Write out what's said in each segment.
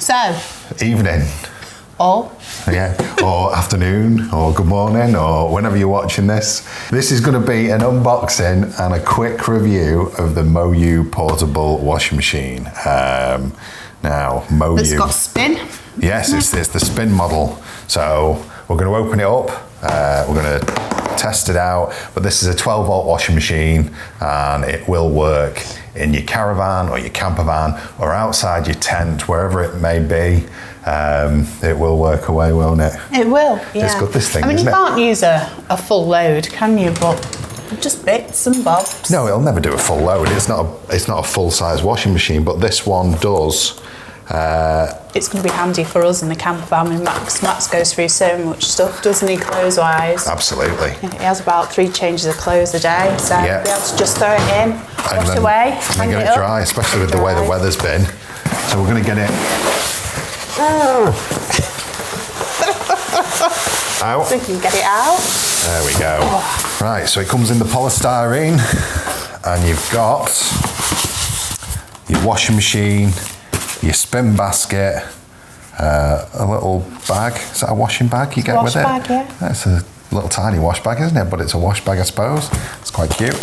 So. Evening. Or. Yeah, or afternoon, or good morning, or whenever you're watching this. This is going to be an unboxing and a quick review of the Moyu portable washing machine. Now, Moyu. It's got spin. Yes, it's the spin model. So we're going to open it up. We're going to test it out. But this is a 12-volt washing machine, and it will work in your caravan or your camper van or outside your tent, wherever it may be. It will work away, won't it? It will, yeah. It's good, this thing, I mean, isn't you can't use a full load, can you? But just bits and bobs. No, it'll never do a full load. It's not a full-size washing machine, but this one does. It's going to be handy for us in the camper van. I mean, Max goes through so much stuff, doesn't he, clothes-wise? Absolutely. He has about 3 changes of clothes a day, so yeah. be able to just throw it in, wash away, and get it dry, especially with the way the weather's been. So we're going to get it out. So we can get it out. There we go. Oh. Right, so it comes in the polystyrene, and you've got your washing machine, your spin basket, a little bag. Is that a washing bag you get with it? Wash bag, yeah. That's a little tiny wash bag, isn't it? But it's a wash bag, I suppose. It's quite cute.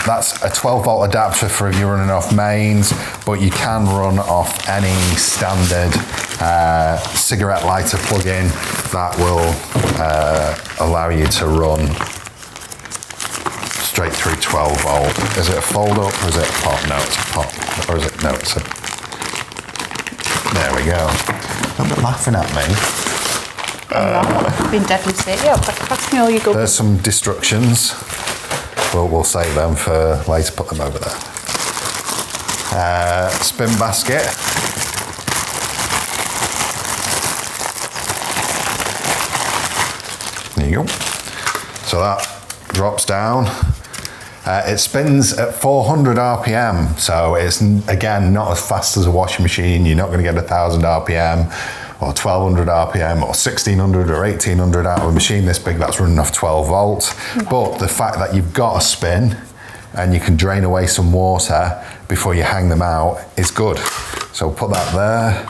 That's a 12-volt adapter for if you're running off mains, but you can run off any standard cigarette lighter plug-in that will allow you to run straight through 12 volt. Is it a fold up or is it a pop? No, it's a pop. Or is it? No, it's a. There we go. Don't be laughing at me. I've been deadly sick. Yeah, pass me all your good. There's some destructions. We'll save them for later, put them over there. Spin basket. There you go. So that drops down. It spins at 400 RPM, so it's, again, not as fast as a washing machine. You're not going to get 1,000 RPM or 1,200 RPM or 1,600 or 1,800 out of a machine this big that's running off 12 volts. But the fact that you've got a spin and you can drain away some water before you hang them out is good. So put that there.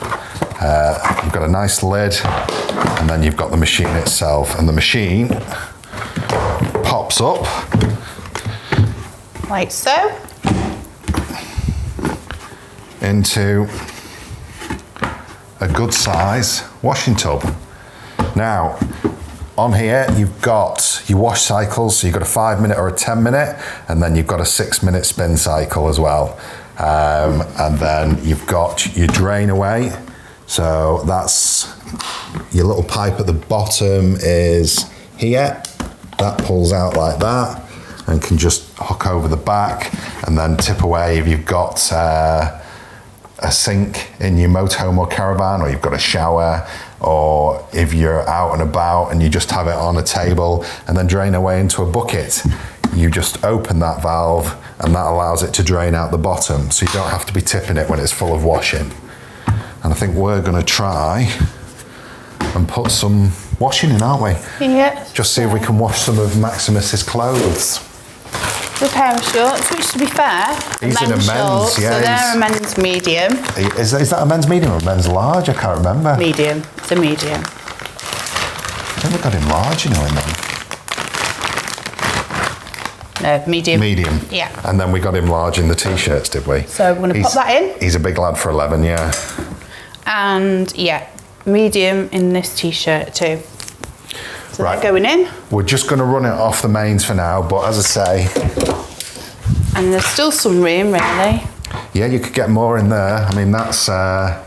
You've got a nice lid, and then you've got the machine itself, and the machine pops up like so into a good size washing tub. Now, on here you've got your wash cycles, so you've got a 5-minute or a 10-minute, and then you've got a 6-minute spin cycle as well. And then you've got your drain away. So that's your little pipe at the bottom is here. That pulls out like that and can just hook over the back and then tip away if you've got a sink in your motorhome or caravan, or you've got a shower, or if you're out and about and you just have it on a table and then drain away into a bucket. You just open that valve and that allows it to drain out the bottom, so you don't have to be tipping it when it's full of washing. And I think we're going to try and put some washing in, aren't we? Yeah. Just see if we can wash some of Maximus's clothes. A pair of shorts, which, to be fair, He's in a men's, shorts, yeah. So they're a men's medium. Is that a men's medium or a men's large? I can't remember. Medium. It's a medium. I think we got him large, you know, in them. No, medium. Medium. Yeah. And then we got him large in the t-shirts, did we? So we're going to pop that in. He's a big lad for 11, yeah. And yeah, medium in this t-shirt too. So right. They're going in. We're just going to run it off the mains for now, but as I say... And there's still some room, really. Yeah, you could get more in there. I mean, that's about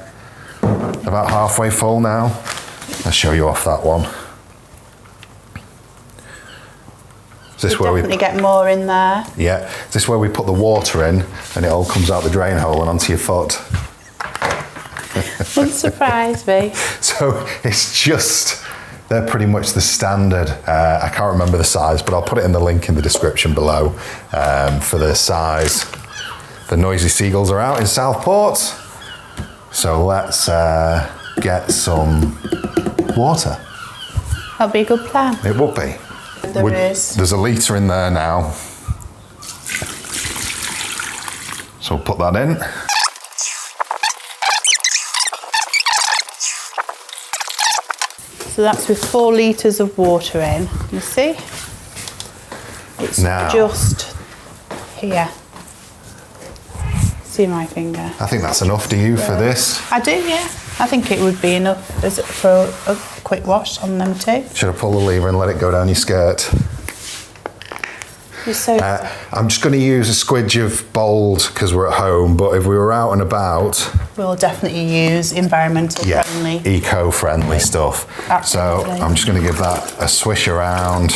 halfway full now. I'll show you off that one. Is this where definitely get more in there. Yeah. Is this where we put the water in and it all comes out the drain hole and onto your foot? Wouldn't surprise me. So it's just... They're pretty much the standard. I can't remember the size, but I'll put it in the link in the description below for the size. The noisy seagulls are out in Southport. So let's get some water. That'll be a good plan. It would be. There is. There's a litre in there now. So we'll put that in. So that's with 4 litres of water in. You see? It's now, just here. See my finger? I think that's enough, do you, for this? I do, yeah. I think it would be enough for a quick wash on them too. Should I pull the lever and let it go down your skirt? You're so... I'm just going to use a squidge of bold because we're at home, but if we were out and about... We'll definitely use environmental friendly. Eco-friendly stuff. Absolutely. So I'm just going to give that a swish around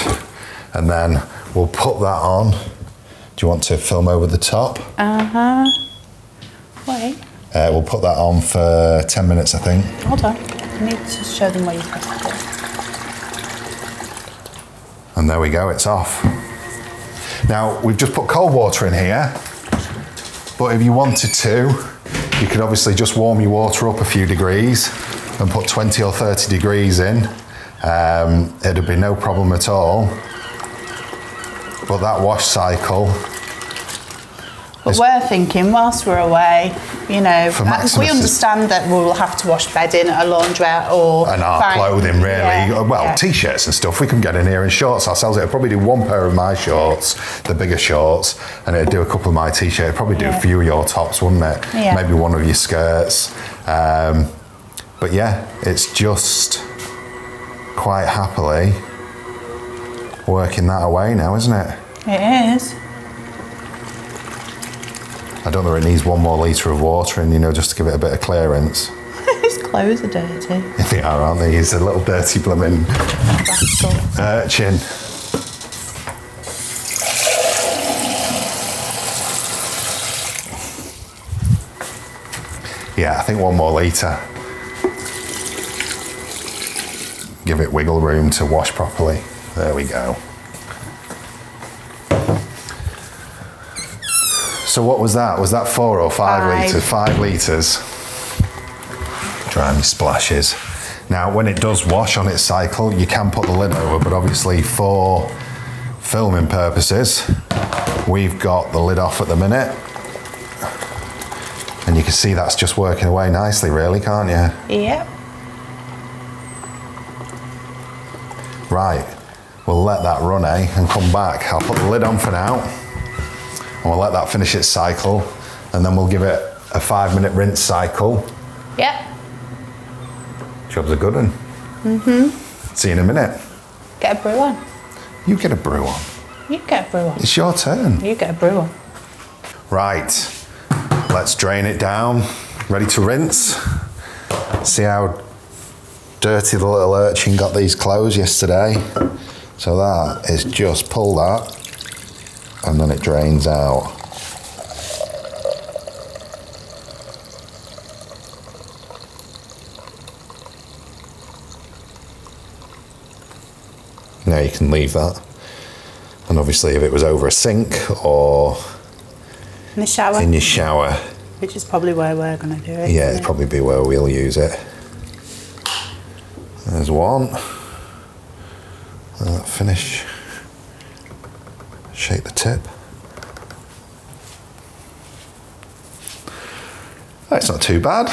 and then we'll put that on. Do you want to film over the top? Wait. We'll put that on for 10 minutes, I think. Hold on. I need to show them where you press it. And there we go, it's off. Now, we've just put cold water in here, but if you wanted to, you could obviously just warm your water up a few degrees and put 20 or 30 degrees in. It'd be no problem at all. But that wash cycle... But we're thinking, whilst we're away, you know, we understand that we'll have to wash bedding at a laundrette or... And our clothing, really. Yeah, T-shirts and stuff, we can get in here in shorts ourselves. It'll probably do 1 pair of my shorts, the bigger shorts, and it'd do a couple of my T-shirts. It'd probably do a few of your tops, wouldn't it? Yeah. Maybe one of your skirts. But yeah, it's just quite happily working that away now, isn't it? It is. I don't know if it needs 1 more litre of water in, you know, just to give it a bit of clearance. His clothes are dirty. They are, aren't they? He's a little dirty blooming urchin. Yeah, I think 1 more litre. Give it wiggle room to wash properly. There we go. So what was that? Was that 4 or 5 litres? 5 litres. Dry me splashes. Now, when it does wash on its cycle, you can put the lid over, but obviously for filming purposes, we've got the lid off at the minute. And you can see that's just working away nicely, really, can't you? Yep. Right, we'll let that run, and come back. I'll put the lid on for now. And we'll let that finish its cycle, and then we'll give it a 5-minute rinse cycle. Yep. Job's a good one. See you in a minute. Get a brew on. You get a brew on. You get a brew on. It's your turn. You get a brew on. Right, let's drain it down. Ready to rinse. See how dirty the little urchin got these clothes yesterday. So that is just pull that, and then it drains out. Now you can leave that. And obviously if it was over a sink or in the shower. In your shower. Which is probably where we're going to do it. Yeah, it'd probably be where we'll use it. There's one. Finish. Shake the tip. Oh, it's not too bad.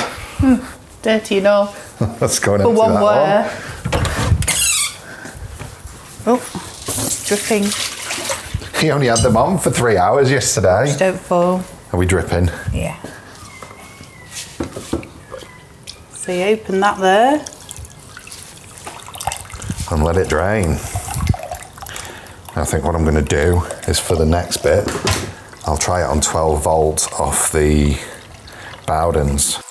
Dirty enough. Let's go and For empty one that wear. one. Oh, dripping. He only had them on for 3 hours yesterday. Just don't fall. Are we dripping? Yeah. So you open that there. And let it drain. I think what I'm going to do is for the next bit, I'll try it on 12 volts off the Bowdens.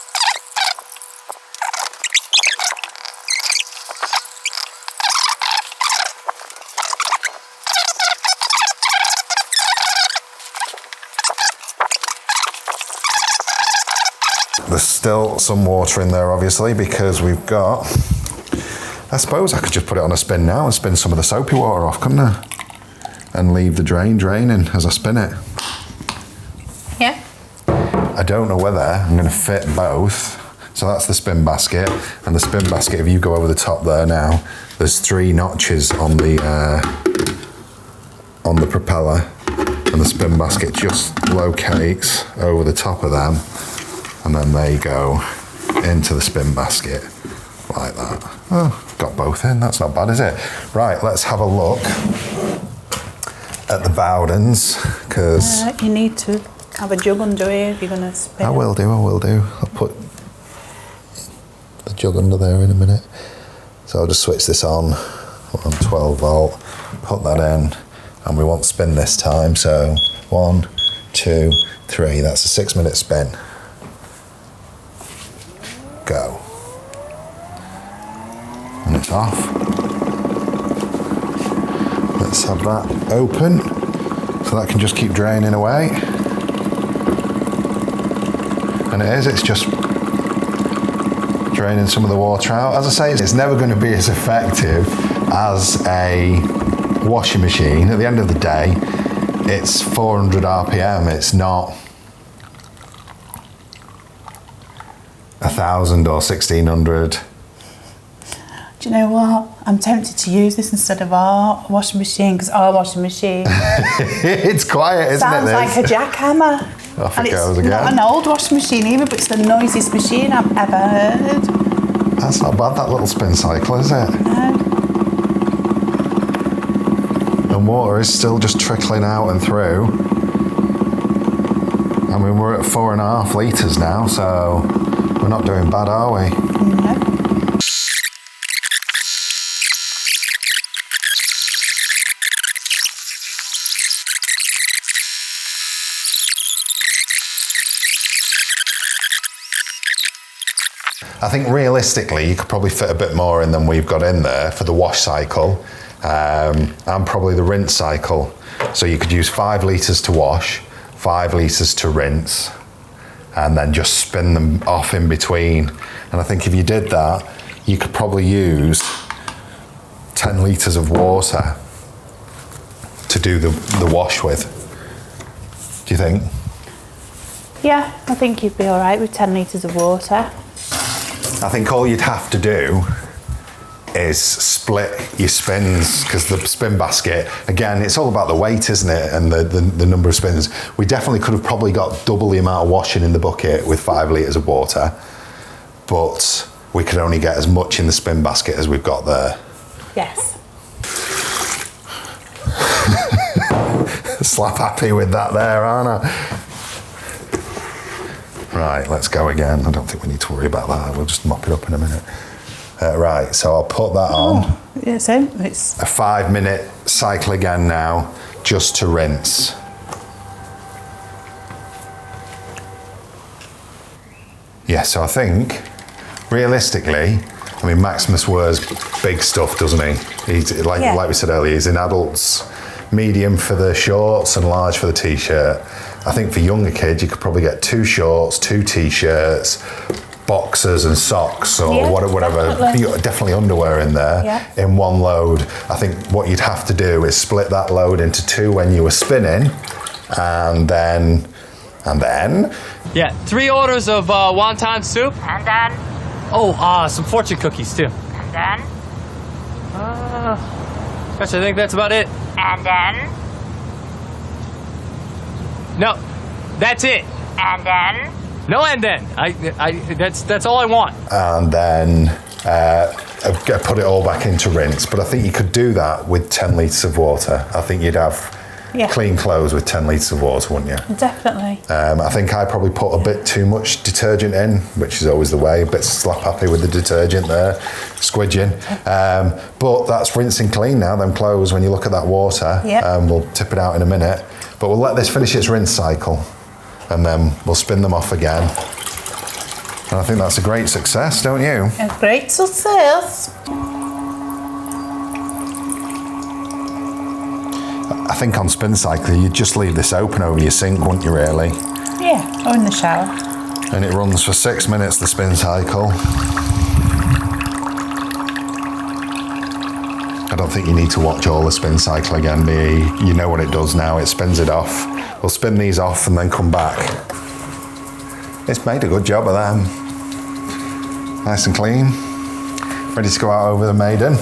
There's still some water in there, obviously, because we've got... I suppose I could just put it on a spin now and spin some of the soapy water off, couldn't I? And leave the draining as I spin it. Yeah. I don't know whether I'm going to fit both. So that's the spin basket. And the spin basket, if you go over the top there now, there's 3 notches on the propeller. And the spin basket just locates over the top of them. And then they go into the spin basket like that. Oh, got both in, that's not bad, is it? Right, let's have a look at the Bowdens, because... you need to have a jug under here if you're going to spin. I will do. I'll put the jug under there in a minute. So I'll just switch this on 12 volt, put that in, and we won't spin this time. So 1, 2, 3, that's a 6-minute spin. Go. And it's off. Let's have that open, so that can just keep draining away. And it's just draining some of the water out. As I say, it's never going to be as effective as a washing machine. At the end of the day, it's 400 RPM. It's not 1,000 or 1,600. Do you know what? I'm tempted to use this instead of our washing machine, because our washing machine it's quiet, isn't sounds it? Sounds like a jackhammer. Off and it it's goes again. Not an old washing machine either, but it's the noisiest machine I've ever heard. That's not bad, that little spin cycle, is it? No. And water is still just trickling out and through. I mean, we're at 4.5 litres now, so we're not doing bad, are we? No. I think realistically, you could probably fit a bit more in than we've got in there for the wash cycle, and probably the rinse cycle. So you could use 5 litres to wash, 5 litres to rinse, and then just spin them off in between. And I think if you did that, you could probably use 10 litres of water to do the wash with. Do you think? Yeah, I think you'd be all right with 10 litres of water. I think all you'd have to do is split your spins, because the spin basket, again, it's all about the weight, isn't it? And the number of spins. We definitely could have probably got double the amount of washing in the bucket with 5 litres of water, but we could only get as much in the spin basket as we've got there. Yes. Slap happy with that there, aren't I? Right, let's go again. I don't think we need to worry about that. We'll just mop it up in a minute. Right, so I'll put that on. Oh, yeah, so it's a 5-minute cycle again now, just to rinse. Yeah, so I think, realistically, I mean, Maximus wears big stuff, doesn't he? He's, like we said earlier, he's in adults, medium for the shorts and large for the t-shirt. I think for younger kids, you could probably get 2 shorts, 2 t-shirts, boxers and socks, or whatever. Definitely underwear in there in one load. I think what you'd have to do is split that load into 2 when you were spinning, and then. Yeah, 3 orders of wonton soup. And then? Oh, some fortune cookies too. And then? Gosh, I think that's about it. And then? No, that's it. And then? No, and then. That's all I want. And then put it all back into rinse. But I think you could do that with 10 litres of water. I think you'd have clean clothes with 10 litres of water, wouldn't you? definitely. I think I probably put a bit too much detergent in, which is always the way. A bit slap happy with the detergent there, squidging. But that's rinsing clean now, them clothes, when you look at that water. We'll tip it out in a minute. But we'll let this finish its rinse cycle, and then we'll spin them off again. And I think that's a great success, don't you? A great success. I think on spin cycle, you'd just leave this open over your sink, wouldn't you, really? Yeah, or in the shower. And it runs for 6 minutes, the spin cycle. I don't think you need to watch all the spin cycle again, do you? You know what it does now, it spins it off. We'll spin these off and then come back. It's made a good job of them. Nice and clean. Ready to go out over the maiden.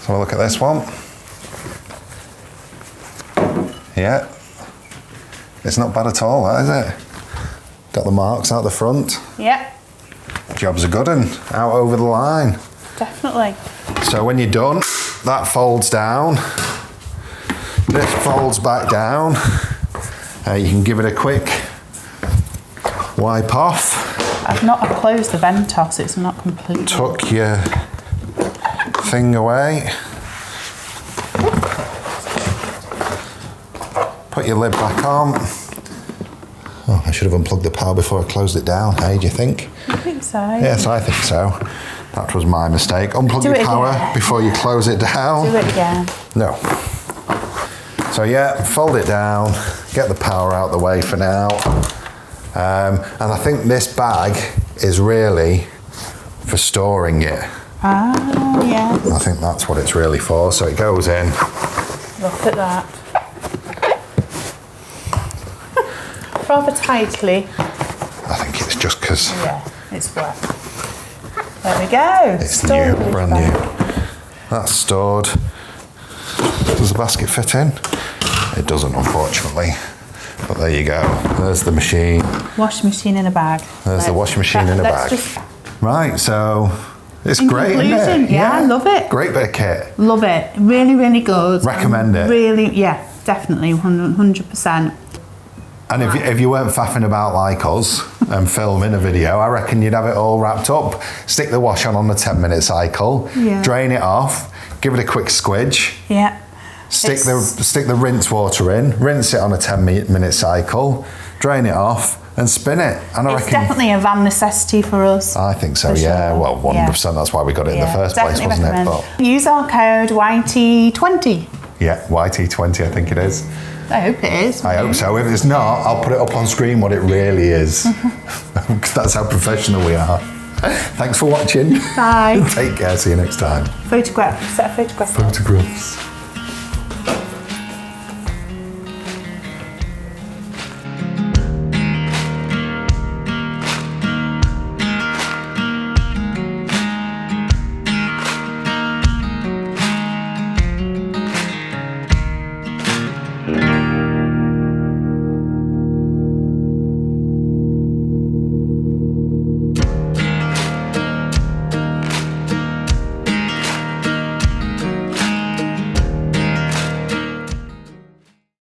So we'll look at this one. Yeah. It's not bad at all, that, is it? Got the marks out the front. Yep. Job's a good one. Out over the line. Definitely. So when you're done, that folds down. This folds back down. You can give it a quick wipe off. I've not closed the vent off, so it's not completely. Tuck your thing away. Put your lid back on. Oh, I should have unplugged the power before I closed it down. Hey, do you think? I think so. Yes, I think so. That was my mistake. Unplug your power before you close it down. Do it again. No. So yeah, fold it down, get the power out the way for now. And I think this bag is really for storing it. Ah, yeah. I think that's what it's really for. So it goes in. Look at that. Rather tightly. I think it's just because... Yeah, it's wet. There we go. It's new, brand new. That's stored. Does the basket fit in? It doesn't, unfortunately. But there you go. There's the machine. Washing machine in a bag. There's the washing machine in a bag. Right, so it's great, isn't it? Yeah, I love it. Great bit of kit. Love it. Really, really good. Recommend it. Really, yeah, definitely, 100%. And if you weren't faffing about like us and filming a video, I reckon you'd have it all wrapped up. Stick the wash on the 10-minute cycle. Yeah. Drain it off. Give it a quick squidge. Yeah. Stick the rinse water in. Rinse it on a 10-minute cycle. Drain it off and spin it. And I It's reckon definitely a van necessity for us. I think so. For Yeah. sure. Well, 100%. That's why we got it in the first place, wasn't recommend. it? But Use our code YT20. yeah, YT20. I think it is. I hope it is. I hope so. If it's not, I'll put it up on screen what it really is. That's how professional we are. Thanks for watching. Bye. Take care. See you next time. Photograph. Set a photograph. Photographs.